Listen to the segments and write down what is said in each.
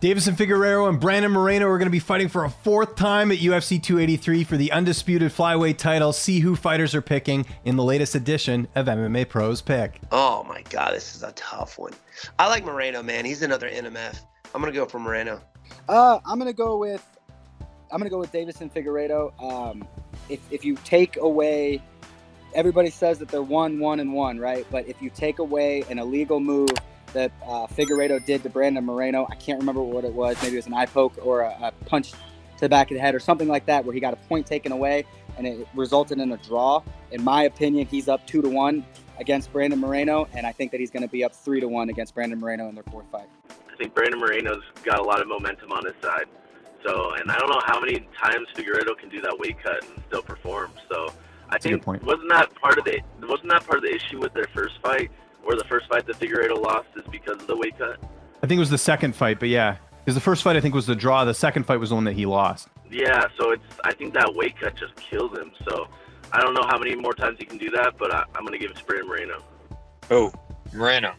Deiveson Figueiredo and Brandon Moreno are going to be fighting for a fourth time at UFC 283 for the undisputed flyweight title. See who fighters are picking in the latest edition of MMA Pros Pick. Oh my God, this is a tough one. I like Moreno, man. He's another NMF. I'm gonna go for Moreno. I'm gonna go with Deiveson Figueiredo. If you take away, everybody says that they're 1-1-1, right? But if you take away an illegal move that Figueiredo did to Brandon Moreno, I can't remember what it was. Maybe it was an eye poke or a punch to the back of the head or something like that, where he got a point taken away and it resulted in a draw. In my opinion, he's up 2-1 against Brandon Moreno, and I think that he's going to be up 3-1 against Brandon Moreno in their fourth fight. I think Brandon Moreno's got a lot of momentum on his side. So, and I don't know how many times Figueiredo can do that weight cut and still perform. So, I think wasn't that part of the issue with their first fight, or the first fight that Figueiredo lost is because of the weight cut? I think it was the second fight, but yeah, because the first fight I think was the draw. The second fight was the one that he lost. Yeah, so I think that weight cut just kills him. So, I don't know how many more times he can do that, but I'm going to give it to Brandon Moreno. Oh, Moreno.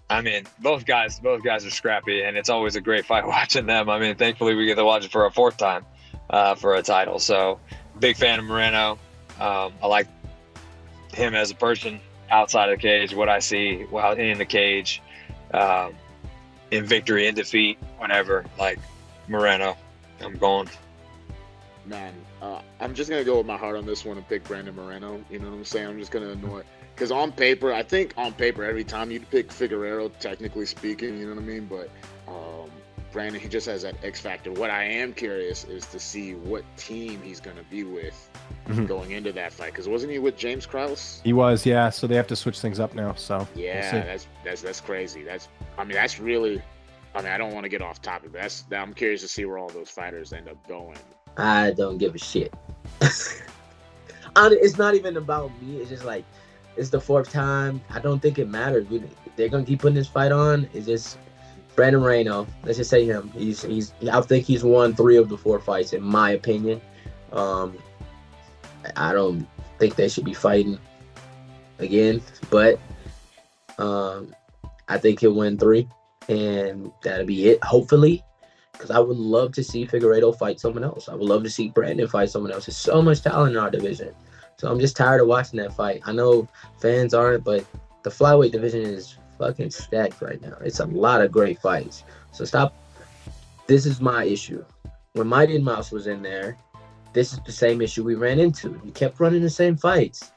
I mean, both guys are scrappy, and it's always a great fight watching them. I mean, thankfully we get to watch it for a fourth time for a title. So, big fan of Moreno. I like him as a person outside of the cage, what I see while in the cage, in victory, in defeat, whatever. Like Moreno, I'm going. Man, I'm just going to go with my heart on this one and pick Brandon Moreno. You know what I'm saying? I'm just going to annoy it. Because I think on paper, every time you pick Figueiredo, technically speaking, you know what I mean? But Brandon, he just has that X factor. What I am curious is to see what team he's going to be with going into that fight. Because wasn't he with James Krause? He was, yeah. So they have to switch things up now. So yeah, that's crazy. That's really. I mean, I don't want to get off topic, but I'm curious to see where all those fighters end up going. I don't give a shit. It's not even about me. It's just like, it's the fourth time. I don't think it matters. They're gonna keep putting this fight on. It's just Brandon Moreno. Let's just say him. I think he's won 3 of the 4 fights, in my opinion. I don't think they should be fighting again, but I think he'll win 3, and that'll be it. Hopefully. Because I would love to see Figueiredo fight someone else. I would love to see Brandon fight someone else. There's so much talent in our division. So I'm just tired of watching that fight. I know fans aren't, but the flyweight division is fucking stacked right now. It's a lot of great fights. So stop. This is my issue. When Mighty Mouse was in there, this is the same issue we ran into. You kept running the same fights.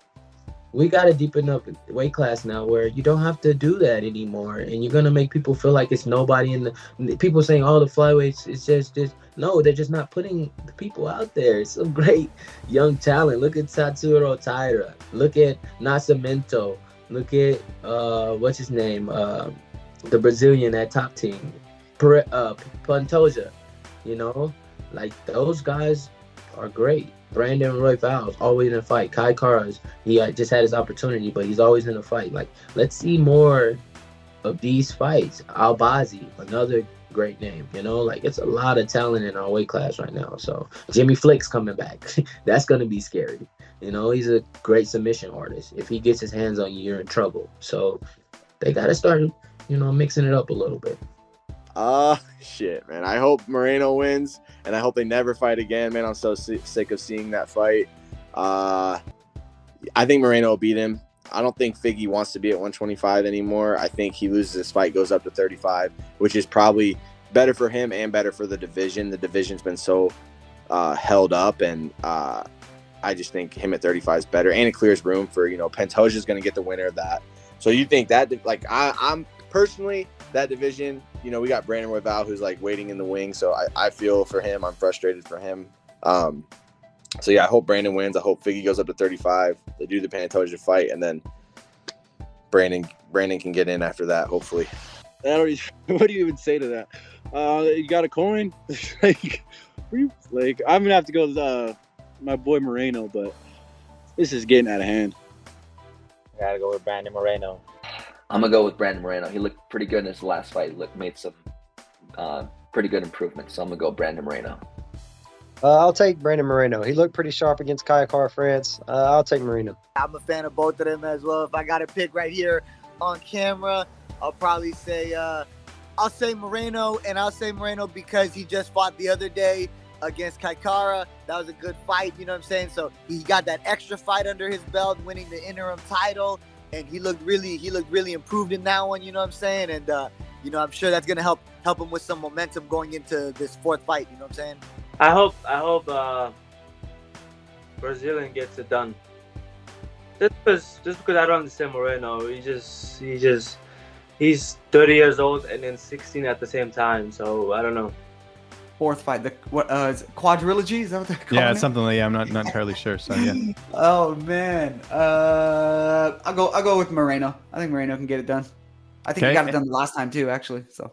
We got to deepen up the weight class now where you don't have to do that anymore. And you're going to make people feel like it's nobody in the... People saying, oh, the flyweights, it's just this. No, they're just not putting the people out there. It's some great young talent. Look at Tatsuro Taira. Look at Nascimento. Look at, what's his name? The Brazilian at top team. Pantoja. You know? Like, those guys are great. Brandon Royval's always in a fight. Kai Kara's, he just had his opportunity, but he's always in a fight. Like, let's see more of these fights. Albazi, another great name. You know, like, it's a lot of talent in our weight class right now. So Jimmy Flick's coming back. That's going to be scary. You know, he's a great submission artist. If he gets his hands on you, you're in trouble. So they got to start, you know, mixing it up a little bit. Shit, man. I hope Moreno wins, and I hope they never fight again, man. I'm so sick of seeing that fight. I think Moreno will beat him. I don't think Figgy wants to be at 125 anymore. I think he loses this fight, goes up to 35, which is probably better for him and better for the division. The division's been so held up, and I just think him at 35 is better, and it clears room for, you know, Pantoja's going to get the winner of that. So you think that, like, I'm personally, that division, you know, we got Brandon Royval, who's like waiting in the wing. So I feel for him. I'm frustrated for him. So yeah, I hope Brandon wins. I hope Figgy goes up to 35. They do the Pantoja fight, and then Brandon can get in after that, hopefully. What do you even say to that? You got a coin? like I'm gonna have to go with my boy Moreno, but this is getting out of hand. I gotta go with Brandon Moreno. I'm going to go with Brandon Moreno. He looked pretty good in his last fight. Made some pretty good improvements. So I'm going to go Brandon Moreno. I'll take Brandon Moreno. He looked pretty sharp against Kai Kara France. I'll take Moreno. I'm a fan of both of them as well. If I got to pick right here on camera, I'll probably say I'll say Moreno, and I'll say Moreno because he just fought the other day against Kaikara. That was a good fight, you know what I'm saying? So he got that extra fight under his belt, winning the interim title, and he looked really improved in that one, you know what I'm saying? And you know, I'm sure that's gonna help him with some momentum going into this fourth fight, you know what I'm saying? I hope Brazilian gets it done. Just because I don't understand Moreno, he's 30 years old and then 16 at the same time. So I don't know. Fourth fight, is it quadrilogy? Is that what they're calling Yeah, it? it's something like I'm not entirely sure. So yeah. Oh man, I'll go with Moreno. I think Moreno can get it done. I think he got it done the last time too, actually. So.